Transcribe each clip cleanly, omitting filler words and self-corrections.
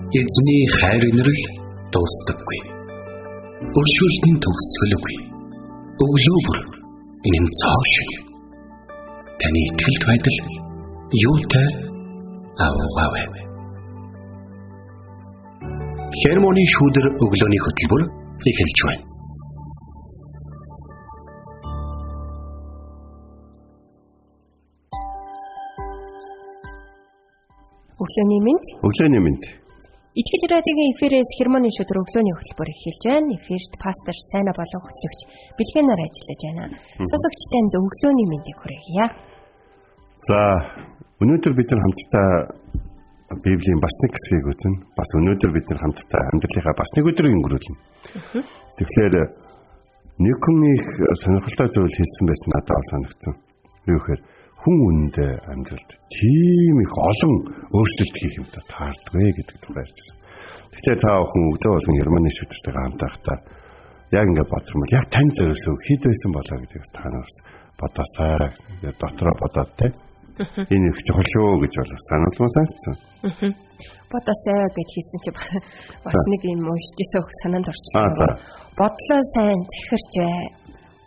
Эзний хайр инрэл дуустдаггүй. Өршөөлт нь төгсгөлгүй. Өглөө бүр энэ нь цоо шиг. Таны итгэлт байдал юутай аваагаавэ. Хермоны шүүдэр өглөөний хөтөлбөр эхэлж байна. Өглөөний мэнд. Итгэл радиогийн эфирээс хермоны шүдэр өглөөний хөтөлбөр эхэлж байна. Эфирт пастор Сайна болон хөтлөгч бэлгэнаар ажиллаж байна. Сонсогч танд өглөөний мэндийг хүргье. За, өнөөдөр бид нар хамтдаа Библийн бас нэг хэсгийг үзнэ. Бас өнөөдөр бид нар хамтдаа амьдралынхаа бас нэг өдрийг өнгөрүүлнэ. Тэгэхээр нэг хүн их сонирхолтой зүйл хэлсэн байсан надад санагдсан. Юу гэхээр хүн үнэндээ амьдралд тийм их олон өөрчлөлт хийх юмтай таардгүй гэдэг тухай ярьсан. Тэгэхээр та бүхэн өглөө болгон Германы шүдэртэйгээ хамт байхдаа яг ингээд бодромол яг тань зориулсан хэд байсан болоо гэдгийг та нараас бодоосаа дотроо бодоод те. Энэ их чухал шүү гэж бол сануулмаа санагдсан. Бодоосаа гэж хэлсэн чи бас нэг юм уушжсэн хөх санаанд орчихлоо. Бодлоо сайн захирч бай.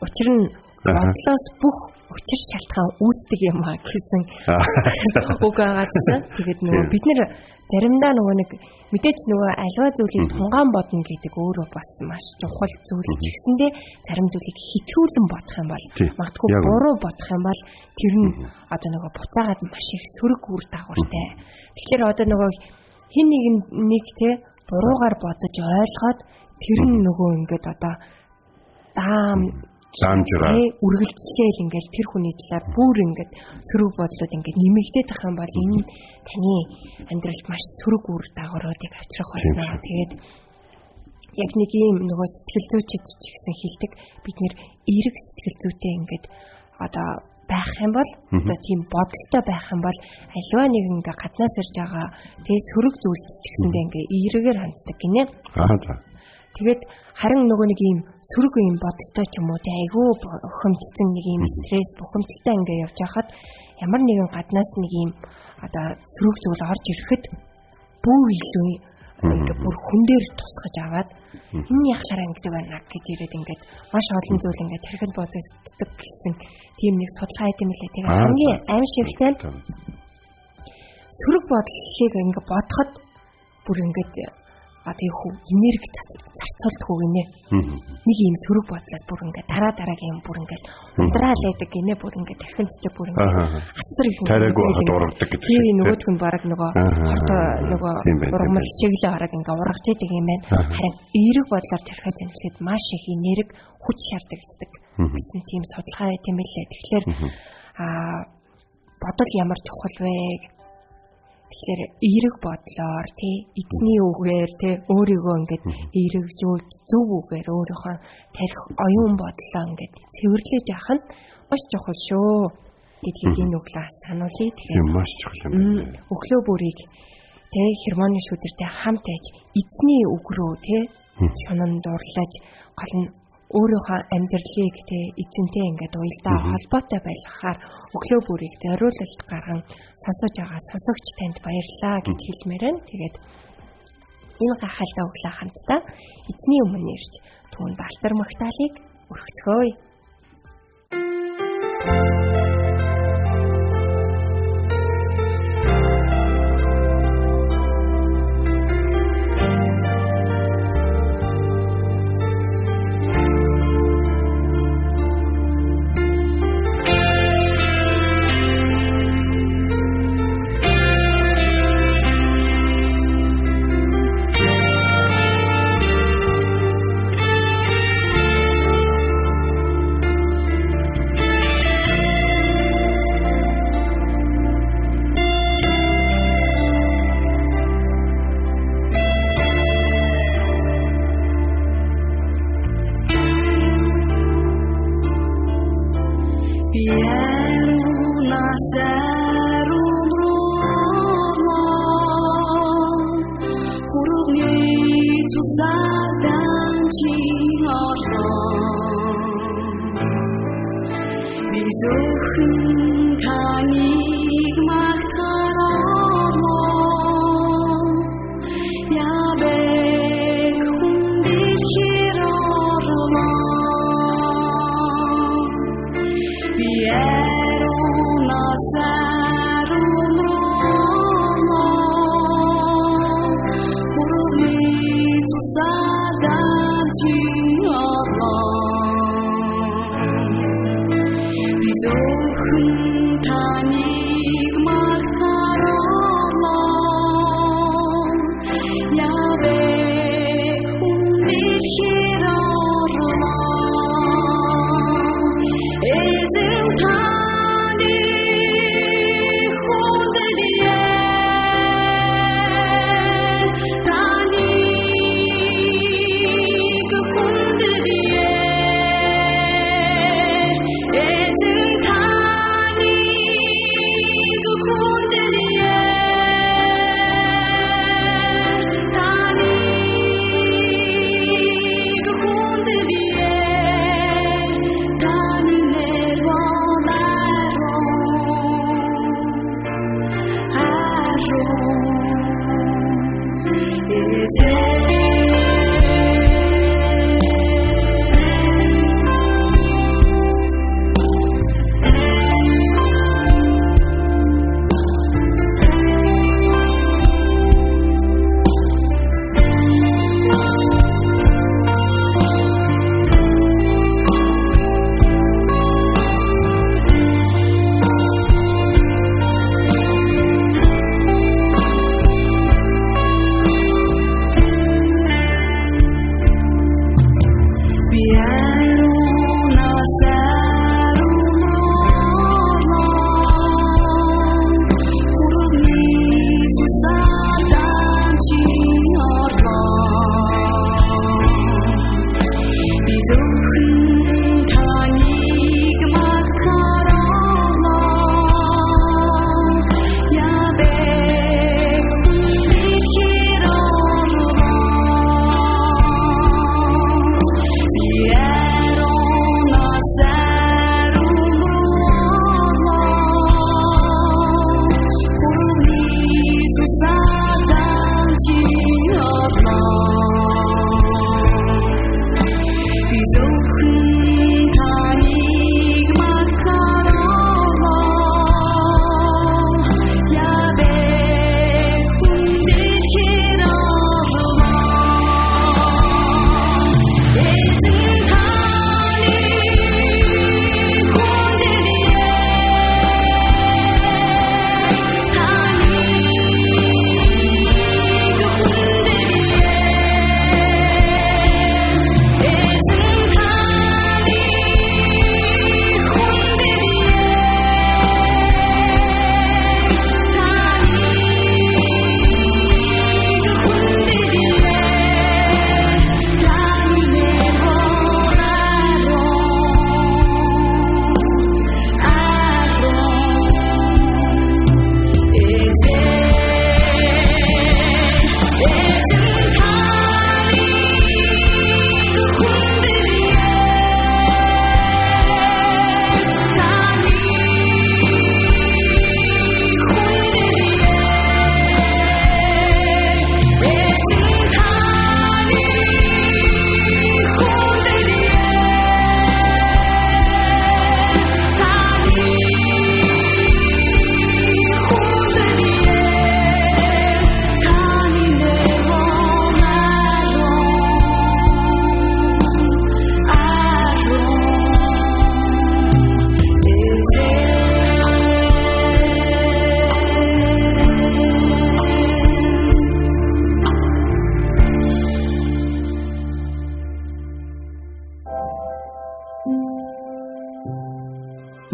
Учир нь бодлоос бүх учир шалтгаан үүсдэг юм аа гэсэн үг агаалсан. Тэгээд нөгөө бид нэр заримдаа нөгөө нэг мэдээж нөгөө альва зүйлийг тунгаан бодно гэдэг өөрөө бас маш чухал зүйл ч гэсэндээ зарим зүйлийг хэтрүүлэн бодох юм бол магадгүй буруу бодох юм бол тэр нь одоо нөгөө буцаагаад маш их сөрөг үр дагавартай. Тэгэхээр одоо нөгөө хин нэг те буруугаар бодож ойлгоод тэр нь нөгөө ингээд одоо даамжраа үргэлжлээл ингээл тэр хүний талаар бүр ингээд сөрөг бодлоод ингээд нэмэгдээд байгаа юм бол энэ таны амьдралд маш сөрөг үр дагавруудыг авчрах болно. Тэгээд яг нэг юм нөгөө сэтгэл зүйчид ч гэсэн хэлдэг бид нэр эерэг сэтгэл зүйтэй ингээд одоо байх юм бол одоо тийм бодолтой байх юм бол альва нэг ингээ гаднаас ирж байгаа тэгээд сөрөг зүйлс ч гэсэндээ ингээ эергээр ханддаг гинэ. Тэгээд харин нөгөө нэг юм сөрөг юм бодолтой ч юм уу те айгүй өхөмцсөн нэг юм стресс бухимдалтай ингээ явж байхад ямар нэгэн гаднаас нэг юм одоо сөрөг зүйл орж ирэхэд бүр илүү ингээ бүр хүн дээр тусгаж аваад энэ яхалаар ангидаг байна гэж ирээд ингээд маш олон зүйл ингээ тэрхэд бодогддог гэсэн тийм нэг судалгаа хийх юм лээ. Тэгээд хамгийн аимшигтай сөрөг бодлыг ингээ бодоход бүр ингээд одоо их энерги зарцуулдаг гинэ. Нэг юм сөрөг бодлоос бүр ингээд дараагийн бүр ингээд унтраалаадаг гинэ бүр ингээд тархинцтэй бүр ингээд асар их урагдаг гэдэг. Тийм нөгөөх нь бараг нөгөө нөгөө ургамал шиг л бараг ингээд ургаж идэг юм байна. Харин эерэг бодлоор тархиа зэмлэхэд маш их энерги хүч шаарддаг гэсэн тийм судалгаа тийм билээ. Тэгэхээр бодол ямар чухал вэ? Тэгэхээр эерэг бодлоор тий эзний үгээр тий өөрийгөө ингээд эерэгжүүлж зөв үгээр өөрийнхөө тарих оюун бодлоо ингээд цэвэрлэж авах нь маш чухал шүү гэдгийг энэ үглээс сануулъя. Тэгэхээр маш чухал юм. Өглөө бүрийг тий хермоны шүдэртэй хамт аж эзний үг рүү тий шунан дурлаж гол нь өөрийнхөө амьдралыг тий эзэнтэй ингээд уялдаа холбоотой байлгахаар өглөө бүрийг зориулалт гарган сонсож байгаа сонсогч танд баярлалаа гэж хэлмээр байна. Тэгээд энэ гахалтай өглөө хамтдаа эзний өмнө ирж түүнд алтар магтаалыг өргөцгөөе.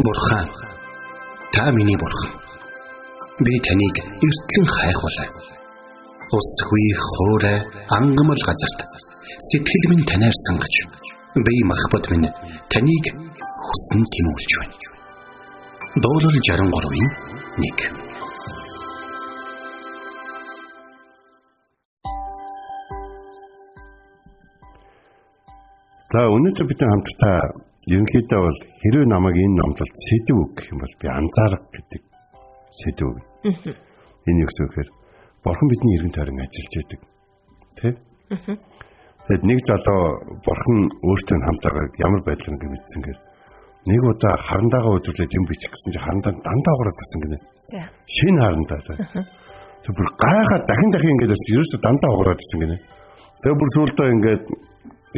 Бурхан, та миний бурхан. Би таныг эртлэн хайхвалаа. Усгүй хоорой ангамл газарт сэтгэл минь танаар сангаж, би махбат минь таныг хүсн тимүүлж байна. Дуурал 63-ийн 1. За өнөөдөр бид хамтдаа ерөнхийдөө бол хэрвээ намайг энэ номлолд сэдв үг гэх юм бол би анзаарах гэдэг сэдв үг. Энэ юу гэхээр бурхан бидний эргэн тойрон ажиллаж байдаг. Тэ? Тэгэд нэг залуу бурхан өөртөө хамтаагаар ямар байдлаар ингэ мэдсэнгээр Нэг удаа харандаага үзүүлээд юм бичих гэсэн чи харандаа дандаа уураад байсан гинэ. За. Шинэ харандаа. Тэр бүр гайхаад дахин ингээд ерөөсөө дандаа уураад байсан гинэ. Тэгээ бүр сүулдөө ингээд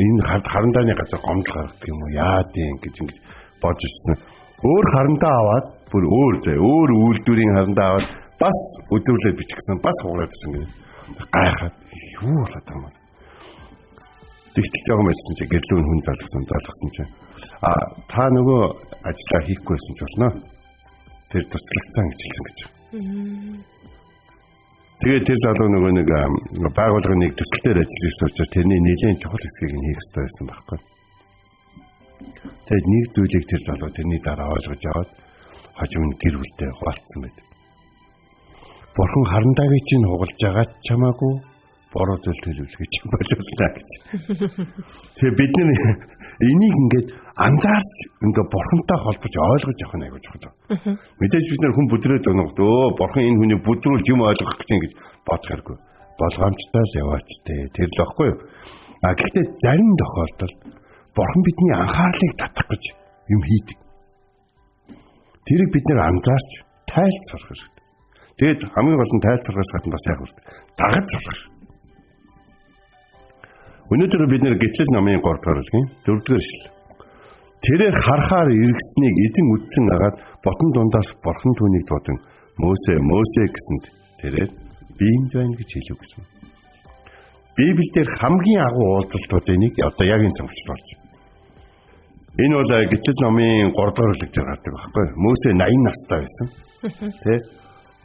энэ харандааны газар гомдол гаргадаг юм уу? Яа дээ ингэж бодож ирсэн. Өөр харандаа аваад бүр өөр үйлдвэрийн харандаа аваад бас өдрүүлээд бичгсэн бас уураад байсан гинэ. Гайхаад юу болоод байгаа юм бэ? Тэгтэл жоохон мэдсэн чи гэрлүүн хүн залгсан чи та нөгөө ажиллаа хийхгүйсэн ч болно. Тэр туцлагцсан гэж хэлсэн гэж. Тэгээд тэр залуу нөгөө нэг байгууллагын нэг төсөл дээр ажиллаж учраас тэрний нэлийн чухал хэсгийг нь хийх хэрэгтэй байсан байхгүй. Тэгээд нэг зүйлийг тэр залуу тэрний дараа ойлгож аваад хожим нь гэр бүлтэй хуваалцсан байдаг. Бурхан харандаагийн чинь хугалж байгаа ч чамаагүй бороо зүйл төлөвлөгөөч болоолаа гэж. Тэгээ бид нар энийг ингээд анзаарч ингээд бурхантай холбож ойлгож явах нь аягүй чухал. Мэдээж бид нар хүн бүдрээд өнөхдөө бурхан энэ хүний бүдрүүлж юм ойлгох гэж ингэж бодох хэрэггүй. Болгоомжтой л яваач тээ. Тэр л баггүй юу? Гэхдээ зарим тохиолдолд бурхан бидний анхаарлыг татах гэж юм хийдэг. Тэрийг бид нар анзаарч тайлцрах хэрэгтэй. Тэгээд хамгийн гол нь тайлцрахаас гадна бас яг үүрдэг. Дагаж сурах. Өнөөдөр бид нэр гитлэл намын 3 дугаар бүлгийн 4 дугаар ишлэл. Тэрээр харахаар эргэснийг эзэн үдсэн агаад ботон дундаас бурхан түүнийг дуудан Мөсе гэсэнд тэрээр би энд байна гэж хэлв гэсэн. Библиэлд хамгийн агуу уулзалтуудын нэг одоо яг энэ цамцд болж байна. Энэ бол гитлэл намын 3 дугаар бүлэг дээр гардаг байхгүй юу? Мөсе 80 настай байсан. Тэ?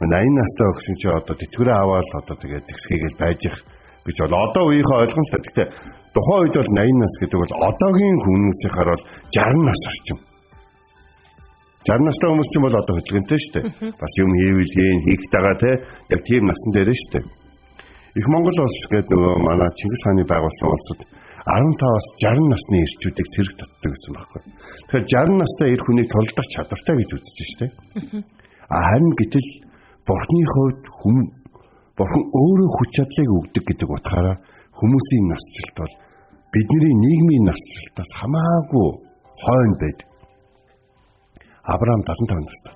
80 настай өгсөн чи одоо тэтгэврээ аваад одоо тэгээд тэгсгээгээл байж их гэж бол одоо үеийнхээ ойлгомжтой. Гэхдээ тухайн үед бол 80 нас гэдэг бол одоогийн хүмүүсийнхаар бол 60 нас орчим. 60 настай хүмүүс ч юм бол одоо хөдөлгөнтэй шүү дээ. Бас юм хийвэл хийх тагаа те яг тийм насан дээр шүү дээ. Их Монгол улс гэдэг нөгөө манай Чингис хааны байгуулсан улсад 15-аас 60 насны эрчүүдийг зэрэг татдаг гэсэн байхгүй. Тэгэхээр 60 настай эр хүнийг толдох чадвартай гэж үзэж шүү дээ. Харин гэтэл Бурхны хувьд Бурхан өөрөө хүч чадлыг өгдөг гэдэг утгаараа хүмүүсийн насжилт бол бидний нийгмийн насжилтаас хамаагүй хойно байдаг. Авраам 75 настай.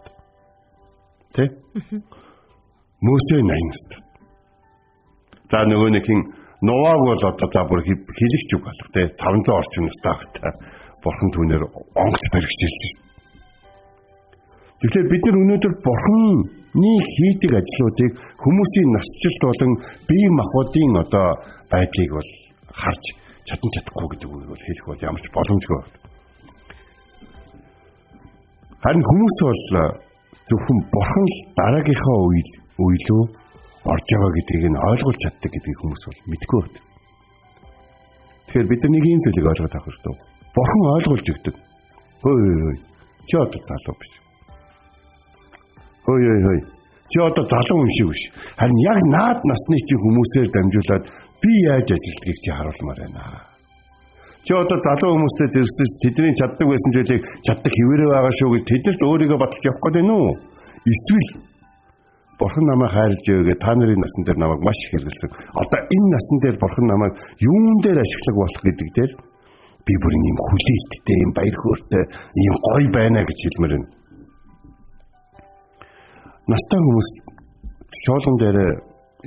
Тэ? Мөсе 80 настай. За нөгөө нэг хин Новаг бол одоо за бүр хэлэгч үг болох тэ 500 орчим настай багтаа Бурхан түүнээр онгоц баригчилсан. Тэгэхээр бид нар өнөөдөр Бурханы хийдэг ажлуудыг хүмүүсийн насжилт болон бие махбодын одоо байдлыг бол харж чадахгүй гэдэг үг бол хэлэх бол ямар ч боломжгүй байна. Харин хүмүүс бол зөвхөн Бурхан дараагийнхаа үейлөө орж байгаа гэдгийг нь ойлгуулж чаддаг гэдгийг хүмүүс бол мэдгүй байна. Тэгэхээр бид нар нэг юм зүйлийг ойлгоод авах хэрэгтэй. Бурхан ойлгуулж өгдөг. Хөөе. Чи одоо залуу биш. Хөөе. Чи одоо залуу хүн шиг биш. Харин яг наад насны чи хүмүүсээр дамжуулаад би яаж ажилтгийг чи харуулмаар байна. Чи одоо залуу хүмүүстэй зэрэгцэж тэдний чаддаг байсан зүйлийг чаддаг хэвээрээ байгаа шүү гэж тэдэрт өөрийгөө баталж явах гээд байна уу? Эсвэл Бурхан намайг хайрлж өгөөд та нарын насан дээр намайг маш их хэрэгэлсэн. Одоо энэ насан дээр Бурхан намайг юун дээр ашиглах болох гэдэг дээр би бүр ийм хүлээлттэй, ийм баяр хөөртэй, ийм гоё байна гэж хэлмээр байна. Настай хүмүүс чуулган дээр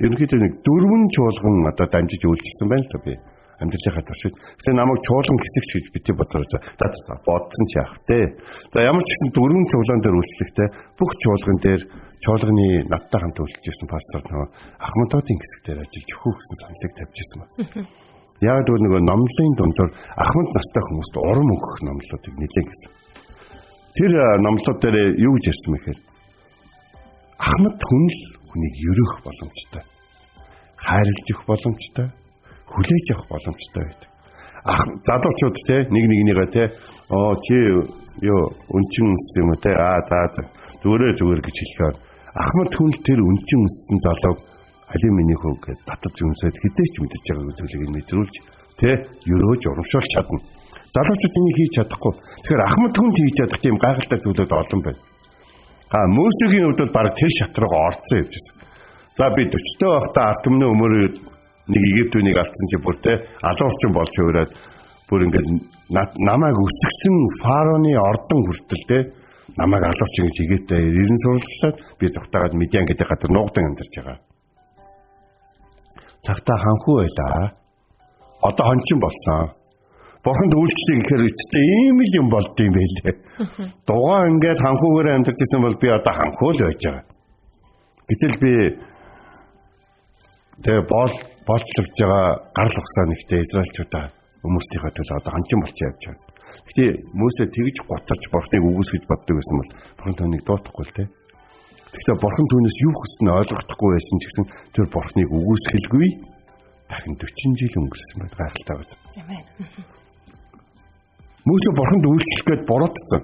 ерөнхийдөө нэг 4 чуулган одоо дамжиж үйлчилсэн байна л та би. Амьдралынхаа туршид. Гэтэ намайг чуулган хэсэгч гэж бити бодорож за бодсон ч яах вэ? За ямар ч гэсэн 4 чуулган дээр үйлчлэхдээ бүх чуулган дээр чуулганы надтай хамт үйлчилжсэн пастор нөгөө Ахмадуудын хэсэг дээр ажиллаж өгөх гэсэн саналыг тавьж ирсэн ба. Яг л нөгөө номлын дундор Ахмад настай хүмүүст урам өгөх номлуудыг нэлээд гэсэн. Тэр номлууд дээр юу гэж ярьсан мэхээр Ахмад хүн л хүнийг ерөөх боломжтой. Хайрлаж өгөх боломжтой. Хүлээж авах боломжтой байдаг. Залуучууд те нэг нэгнийгээ те чи юу өнчин юм те за зүгээр гэж хэлэхээр Ахмад хүн тэр өнчин өссөн залууг алиминий хөв гэж татаж үнсээд хэдэж ч мэдэж байгаа зүйлийг мэдрүүлж те ерөөж урамшуулж чадна. Залуучууд энийг хийж чадахгүй. Тэгэхээр Ахмад хүн хийж чадах тийм гайхалтай зүйлүүд олон байна. Мөсегийн хувьд бол баг тэр шат руу орцсон юм байна. За би 40-той байхдаа арт өмнө өмөр нэг Египтүнийг алдсан чи бүр те алуурчин болж хувираад бүр ингээд намайг өсгсөн фароны ордон хүртэл те намайг алууч ингэж игээтэй ирэн суралцлаад би зүгтаагаад Медиан гэдэг газар нуугдан амьдарч байгаа. Цагтаа ханхуу байлаа. Одоо хончин болсон. Бурханд үйлчлэх гэхээр эцэстээ ийм л юм болд юм байлээ. Дугаа ингээд ханхуугаар амьдарч ирсэн бол би одоо ханхуу л байж байгаа. Гэтэл би тэгээ боолчлогж байгаа гарал ухсаа нэгтээ израилчуудаа хүмүүсийнхээ төлөө одоо хончин болчих явж байгаа. Гэхдээ Мөсө тэгж гутарч Бурханыг үгүйсгэж боддог байсан бол Бурхан түүнийг дуутахгүй л те. Гэхдээ Бурхан түүнээс юу хүснэ ойлгохдохгүй байсан ч гэсэн тэр Бурханыг үгүйсгэлгүй дахин 40 жил өнгөрсөн байт гайхалтай байна. Амен. Мөсө Бурханд үйлчлэх гээд буруудсан.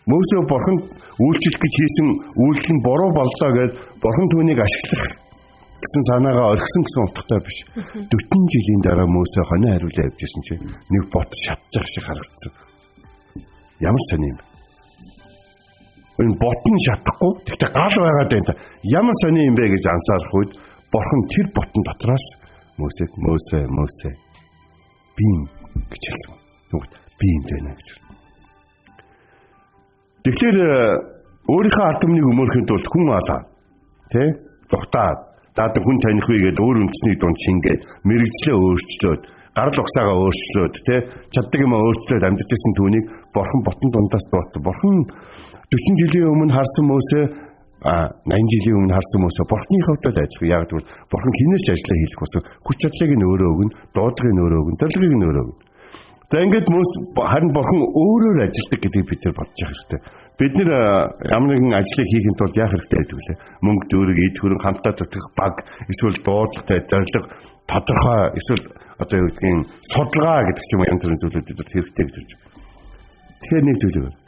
Мөсө Бурханд үйлчлэх гэж хийсэн үйлдэл нь буруу боллоо гээд Бурхан түүнийг ашиглах гэсэн санаагаа орхисон гэсэн утгатай биш. 40 жилийн дараа Мөсө хоноо хариулаа явжсэн чинь нэг бот шатчих шиг харагдсан. Ямар сони юм. Энэ бот нь шатахгүй гэхдээ гал байгаад байна. Ямар сони юм бэ гэж ансаарах үед Бурхан тэр ботон дотроос Мөсө би гэж хэлсэн. Би энэ байна гэж. Тэгэхээр өөрийнхөө ард түмнийг өмөрөхөнд тулд хүн алаа. Тэ? Зүхтаад даадан хүн таних үегээд өөр үндэсний дунд шингээд мэрэгчлээ өөрчлөөд, гарал ухсаагаа өөрчлөөд, тэ? Чаддаг юм өөрчлөөд амьдчихсэн түүнийг Бурхан ботон дундаас дуутсан. Бурхан 40 жилийн өмнө харсан Мөсө 80 жилийн өмнө харсан Мөсө Бурханы хувьд л ажиллах. Яг тэгвэл Бурхан хинээс ч ажиллаа хийх гэсэн хүч чадлыг нь өөрөө өгнө, дуудлагыг нь өөрөө өгнө, төлөвийг нь өөрөө өгнө. За ингээд харин Бурхан өөрөөр ажилладаг гэдгийг бид нар бодож явах хэрэгтэй. Бид нар ямар нэгэн ажлыг хийхин тулд яах хэрэгтэй гэдэг вэ? Мөнгө төгрөг, эд хөрөнгө хамтаа зүтгэх баг, эсвэл дуудлагатай зорилго, тодорхой эсвэл одоо юу гэдгийг судалгаа гэдэг ч юм уу янз бүрийн зүйлүүд хэрэгтэй гэж байна. Тэгэхээр нэг зүйл байна.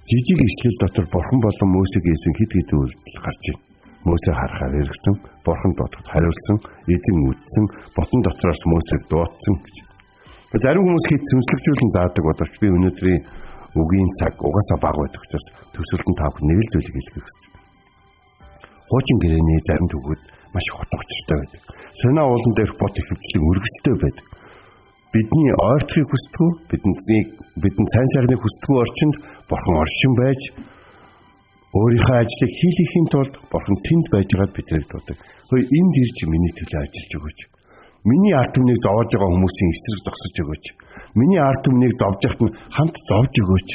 Жижиг ишлэл дотор Бурхан болон Мөсег хийсэн хэд хэдэн үйлдэл гарч байна. Мөсө харахаар эргэсэн, Бурхан дуудахад хариулсан, эзэн үдсэн, ботон дотроос Мөсег дуудсан гэж. Зарим хүмүүс хэд сүнслэгжүүлэн заадаг боловч би өнөөдрийн үгийн цаг угаасаа бага байдаг учраас төсөлтөнд тавх нэг л зүйлийг хэлэх гэж. Хуучин гэрээний зарим төгөөд маш их утга учиртай байдаг. Санаа уулан дээрх бот их хөвчлөг өргөстэй байдаг. Бидний ойртохыг хүсдэг, бидэнд сайн сайхныг хүсдэг орчинд Бурхан оршин байж өөрийнхөө ажлыг хийхин тулд Бурхан тэнд байж байгаад биднийг дуудаг. Хөөе энд ирж миний төлөө ажиллаж өгөөч. Миний ард түмнийг зовоож байгаа хүмүүсийн эсрэг зогсож өгөөч. Миний ард түмнийг зовж яхад нь хамт зовж өгөөч.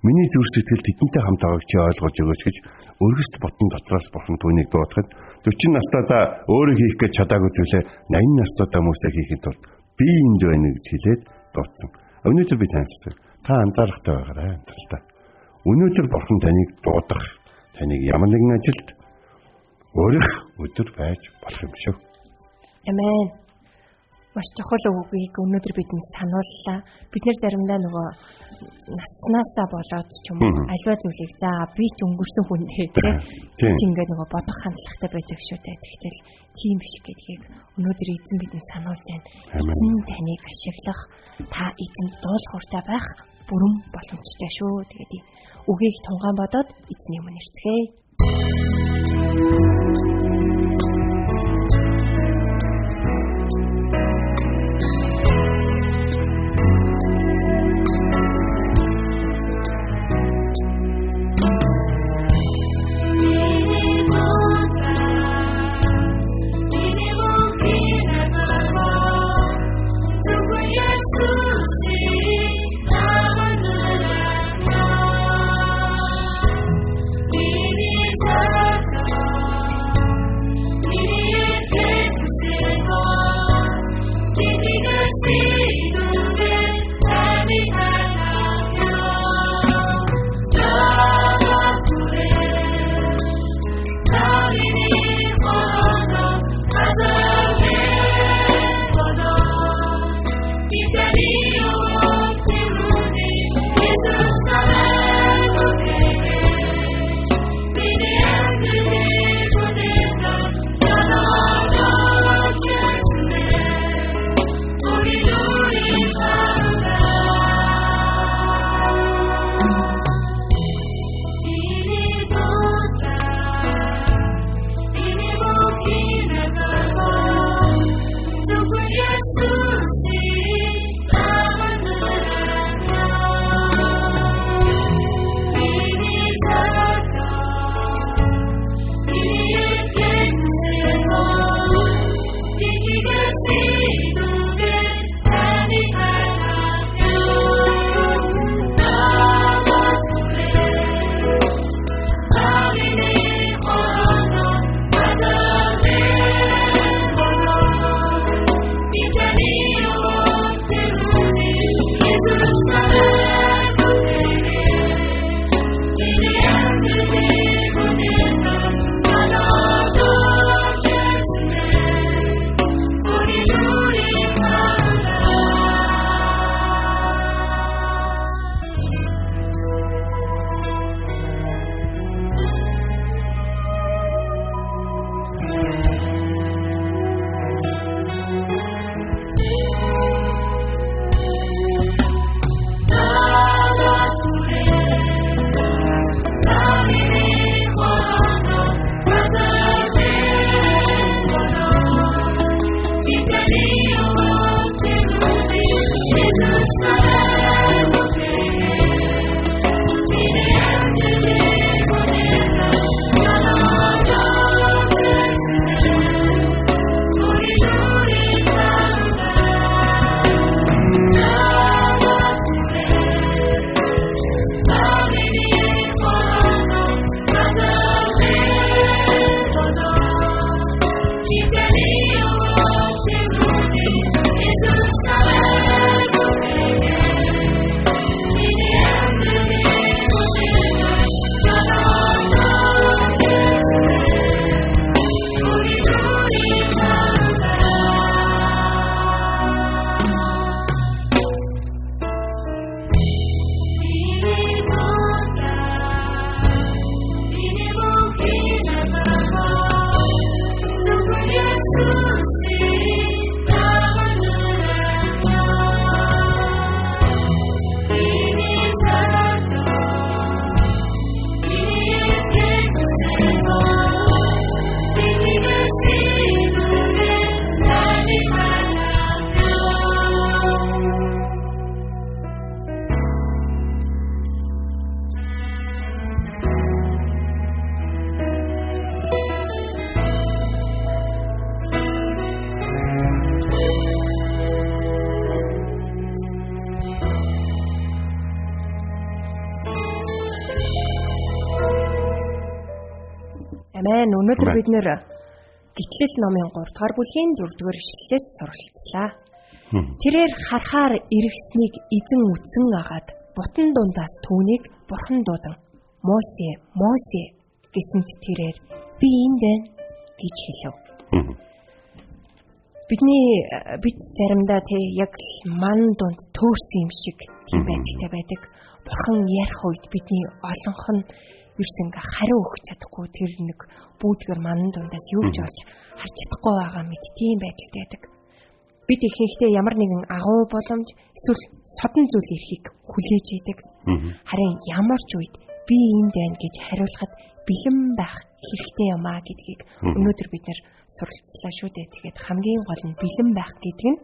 Миний зүрх сэтгэл тэдэнтэй хамт байгааг чи ойлгож өгөөч гэж өргөст ботон дотроос Бурхан түүнийг дуудахад 40 настайдаа өөрөө хийх гэж чадаагүй зүйлээ 80 настайдаа Мөсег хийхэд тул би энд байна гэж хэлээд дуудсан. Өнөөдөр би танилцсан. Та анзаарахтай байгаарай амьдралдаа. Өнөөдөр Бурхан таныг дуудах, таныг ямар нэгэн ажилд өрөх өдөр байж болох юм шүү. Амен. Маш чухал үгийг өнөөдөр бидэнд санууллаа. Бид нэр заримдаа нөгөө наснаасаа болоод ч юм уу альва зүйлийг за би ч өнгөрсөн хүн тий чи ингээд нөгөө бодох хандлагатай байдаг шүү дээ. Тэгтэл тийм биш гэдгийг өнөөдөр эзэн бидэнд сануулж байна. Эзэн таныг ашиглах, та эзэнд дуулууртай байх бүрэн боломжтой шүү. Тэгээд үгийг тунгаан бодоод эзний өмнө ирцгээе. Амин. Өнөөдөр бид нэр Гитлэл номын 3 дугаар бүлгийн 4 дугаар ишлэлээс суралцлаа. Тэрээр харахаар эргэснийг эзэн үтсэн агаад бутан дундаас түүнийг бурхан дуудан Мосе гэсэнд тэрээр би энд байна гэж хэлв. Бид заримдаа яг ман дунд төөрсөн юм шиг тийм байдалтай байдаг. Бурхан ярих үед бидний олонх нь ерсөн хариу өгч чадахгүй тэр нэг бүүдгэр манан дундаас юу ч олж харж чадахгүй байгаа мэт тийм байдалтай байдаг. Бид ихэнхдээ ямар нэгэн агуу боломж эсвэл содон зүйл ирэхийг хүлээж идэг. Харин ямар ч үед би энд байна гэж хариулахад бэлэн байх хэрэгтэй юм аа гэдгийг өнөөдөр бид нэр суралцлаа шүү дээ. Тэгэхээр хамгийн гол нь бэлэн байх гэдэг нь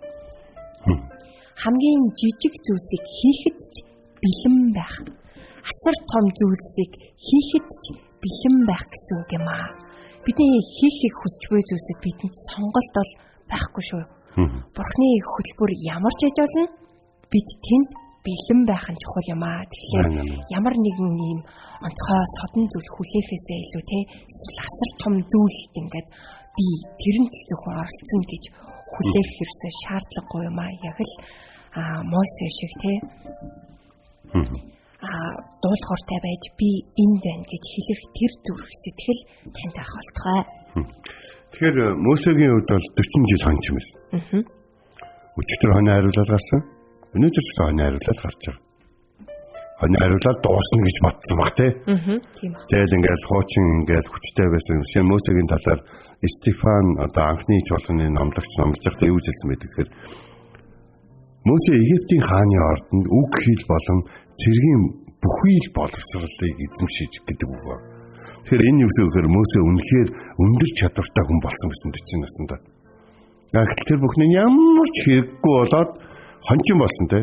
хамгийн жижиг зүйлсийг хийхэд ч бэлэн байх. Асар том зүйлсийг хийхэд ч бэлэн байх гэсэн үг юм аа. Бидний хийхийг хүсч буй зүйлсэд бидэнд сонголт бол байхгүй шүү. Бурхны хөтөлбөр ямар ч ажил болно бид тэнд бэлэн байх нь чухал юм аа. Тэгэхээр ямар нэгэн ийм онцгой содон зүйл хүлээхээсээ илүү эсвэл асар том зүйлд ингээд би тэрэнд л зөвхөн оролцсон гэж хүлээх хэрэгсээ шаардлагагүй юм аа. Яг л Мосе шиг дуулууртай байж би энд байна гэж хэлэх тэр зүрх сэтгэл танд ах болтугай. Тэгэхээр Мосегийн хувьд бол 40 жил хонч юм байна. Өчигдөр хонь хариулаад гарсан. Өнөөдөр ч хонь хариулаад гарч байгаа. Хонь хариулаад дуусна гэж бодсон баг тийм баг. Тэгэл ингээд хуучин ингээд хүчтэй байсан юм шиг Мосегийн талаар Стефан одоо анхны чуулганы номлогч номлож байхдаа юу хэлсэн бэ гэхээр Мосе Египтийн хааны ордонд үг хэл болон цэргийн бүхий л боловсролыг эзэмшиж гэдэг үг ба. Тэгэхээр энэ юу гэхээр Мосе үнэхээр өндөр чадвартай хүн болсон гэсэн 40 наснда. Тэр бүхний ямар ч хэрэггүй болоод хончин болсон те.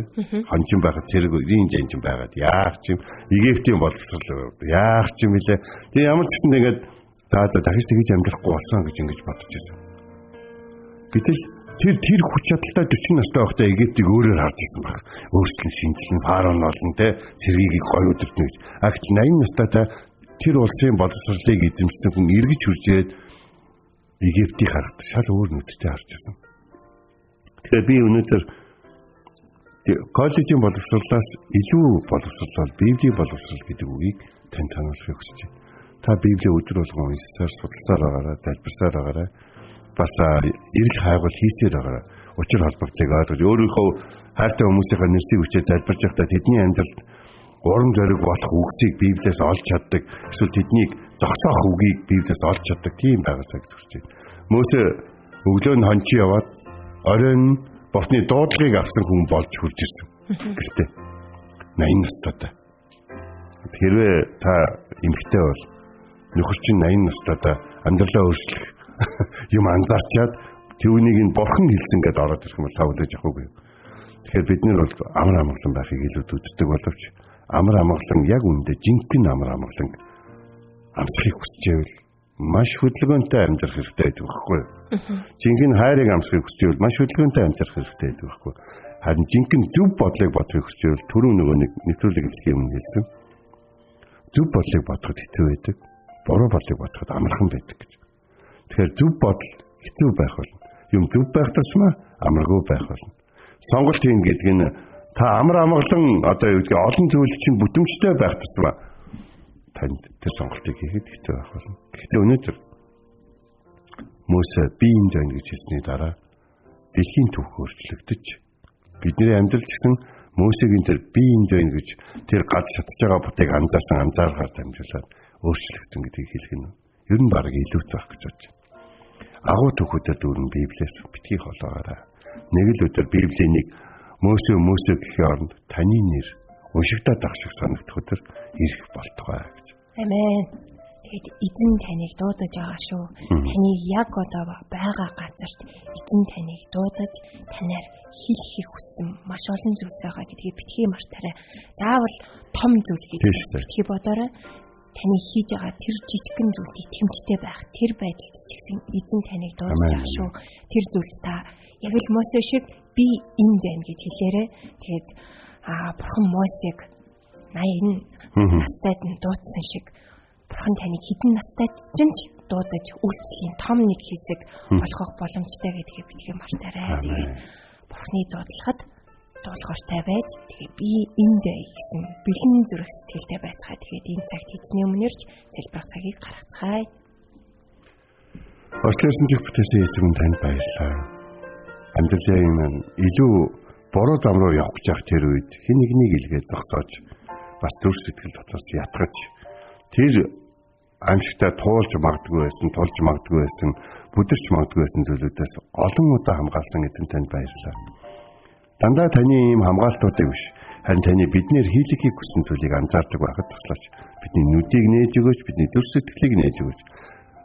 Хончин байхад цэрэг ирийн жанжин байгаад яах ч юм Египтийн боловсрол яах ч юм хэлээ. Тэгээ ямар ч гэсэн тэгээд дахиж тэгж амьдрахгүй болсон гэж ингэж бодож байсан. Гэтэл тэр хүч чадалтай 40 настай байхдаа Египтийг өөрөөр харж ирсэн баг. Өөрсдөө шинжлэн фараон болон те цэргийг гоё өдөртнө гэж. Агт 80 настай тэр улсын боловсролыг эзэмшсэн хүн эргэж хурж ирээд Египтийг харахад шал өөр нүдтэй харж ирсэн. Тэгэхээр би өнөөдөр коллежийн боловсролоос илүү боловсрол Библийн боловсрол гэдэг үгийг тань сануулахыг хүсэж байна. Та Библийг өдөр болгон уншсаар, судалсаар байгаарай, залбирсаар байгаарай. Бас эрэл хайгуул хийсээр байгаарай. Учир холбогдлыг ойлгож өөрийнхөө хайртай хүмүүсийнхээ нэрсийг хүчээр залбирж байхдаа тэдний амьдралд урам зориг болох үгсийг Библиэс олж чаддаг. Эсвэл тэднийг зогсоох үгийг Библиэс олж чаддаг тийм байгаасаа гэж хүсэж байна. Мосе өглөө нь хончин яваад оройн Бурхны дуудлагыг авсан хүн болж хурж ирсэн. Гэртээ 80 настайтай. Хэрвээ та эмэгтэй бол нөхөр чинь 80 настайтай амьдралаа өөрчлөх юм анзаарчаад түүнийг нь Бурхан хэлсэн гэдээ ороод ирэх юм бол та үлээж явахгүй. Тэгэхээр бид нар бол амар амгалан байхыг илүү үздэг боловч амар амгалан яг үүндээ жинхэнэ амар амгалан амсахыг хүсэж байвал маш хөдөлгөөнтэй амьдрах хэрэгтэй байдаг байхгүй юу? Жинхэнэ хайрыг амсахыг хүсэж байвал маш хөдөлгөөнтэй амьдрах хэрэгтэй байдаг байхгүй юу? Харин жинхэнэ зөв бодлыг бодохыг хүсэж байвал түрүү нөгөө нэвтрүүлэг хэлсэн юм хэлсэн. Зөв бодлыг бодоход хэцүү байдаг. Буруу бодлыг бодоход амархан байдаг гэж. Тэгэхээр зөв бодол хэцүү байх болно. Юм зөв байх тусмаа амаргүй байх болно. Сонголт хийн гэдэг нь та амар амгалан одоо юу гэдэг олон зүйл чинь бүтэмжтэй байх тусмаа танд тэр сонголтыг хийхэд хэцүү байх болно. Гэхдээ өнөөдөр Мосе би энд байна гэж хэлсний дараа дэлхийн түүх өөрчлөгдөж бидний амьдрал гэсэн Мосегийн тэр би энд байна гэж тэр гад шатж байгаа бутыг анзаарсан анзааргаар дамжуулаад өөрчлөгдсөн гэдгийг хэлэх нь ер нь баг илүү зах гэж бодож байна. Агуу түүхүүдэд дүүрэн Библиэс битгий холоогаарай. Нэг л өдөр Библийн нэг Мосе гэхийн оронд таны нэр уншигдаад ах шиг санагдах өдөр ирэх болтугай гэж. Амен. Тэгэд эзэн таныг дуудаж байгаа шүү. Таны яг одоо байгаа газарт эзэн таныг дуудаж танаар хэлхийг хүссэн маш олон зүйлс байгаа гэдгийг битгий мартаарай. Заавал том зүйл гэж битгий бодоорой. Таны хийж байгаа тэр жижигхэн зүйлд итгэмжтэй байх. Тэр байдалд ч гэсэн эзэн таныг дуудаж байгаа шүү. Тэр зүйлс та яг л Мосе шиг би энд байна гэж хэлээрэй. Тэгээд Бурхан Мосег 80 настайд нь дуудсан шиг Бурхан таныг хэдэн настай ч дуудаж үйлчлэлийн том нэг хэсэг болгох боломжтой гэдгийг битгий мартаарай. Бурханы дуудлагад дуулууртай байж тэгээ би энд гэсэн бэлэн зүрх сэтгэлтэй байцгаа. Тэгээд энэ цагт эзний өмнөрч залбирах цагийг гаргацгаая. Орчлон дэх бүтээсэн эзэн танд баярлалаа. Амьдралын маань илүү буруу дам руу явах гэж тэр үед хэн нэгнийг илгээд зогсоож бас төр сэтгэл дотроос ятгаж тэр аимшигтай туулж магадгүй байсан, бүдэрч магадгүй байсан зүйлүүдээс олон удаа хамгаалсан эзэн танд баярлалаа. Дандаа таны ийм хамгаалтуудыг биш, харин таны биднэр хийлгэхийг хүссэн зүйлийг анзаардаг байхад туслаач. Бидний нүдийг нээж өгөөч, бидний төр сэтгэлийг нээж өгөөч.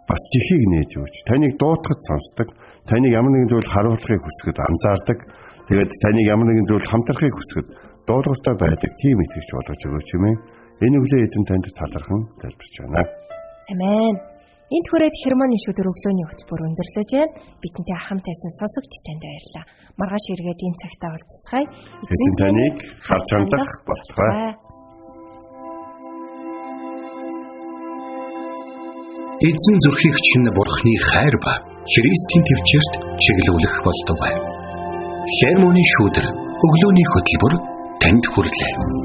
Бас чихийг нээж өгөөч. Таныг дуутахад сонсдог, таныг ямар нэгэн зүйл харуулахыг хүсгэд анзаардаг. Тэгээд таныг ямар нэгэн зүйл хамтрахыг хүсгэд дуулууртай байдаг тийм итгэж болгож өгөөч юм ээ. Энэ өглөө эзэн танд талархан залбирч байна. Амен. Энд хүрээд Хермоны шүдэр өглөөний хөтөлбөр өндөрлөж байна. Бидэнтэй хамт байсан сонсогч танд баярлалаа. Маргааш эргээд энэ цагтаа уулзцгаая. Эзэн таныг харж хандах болтугай. Эзэн зүрхийг чинь Бурханы хайр ба Христийн төвчөрт чиглүүлэх болтугай. Хермоны шүдэр өглөөний хөтөлбөр танд хүрэлээ.